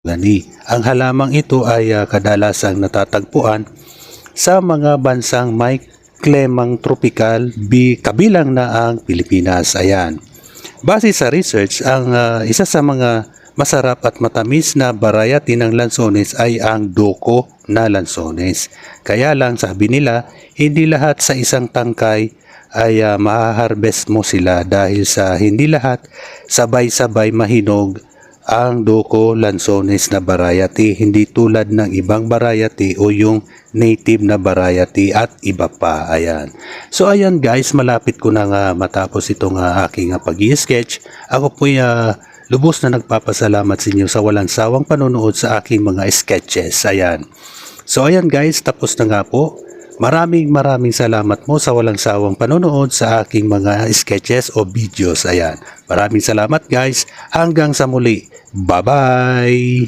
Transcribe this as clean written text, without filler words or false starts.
Gani. Ang halamang ito ay kadalasang natatagpuan sa mga bansang may klemang tropikal kabilang na ang Pilipinas. Ayan. Base sa research, ang isa sa mga masarap at matamis na variety ng lansones ay ang doko na lansones. Kaya lang sabi nila, hindi lahat sa isang tangkay ay mahaharvest mo sila dahil sa hindi lahat sabay-sabay mahinog ang doko lansones na variety, hindi tulad ng ibang variety o yung native na variety at iba pa. Ayan. So ayan guys, malapit ko na nga matapos itong aking pag-i-sketch. Ako po lubos na nagpapasalamat sa inyo sa walang sawang panonood sa aking mga sketches. Ayan. So ayan guys, tapos na nga po. Maraming salamat mo sa walang sawang panonood sa aking mga sketches o videos. Ayan. Maraming salamat guys. Hanggang sa muli. Bye-bye!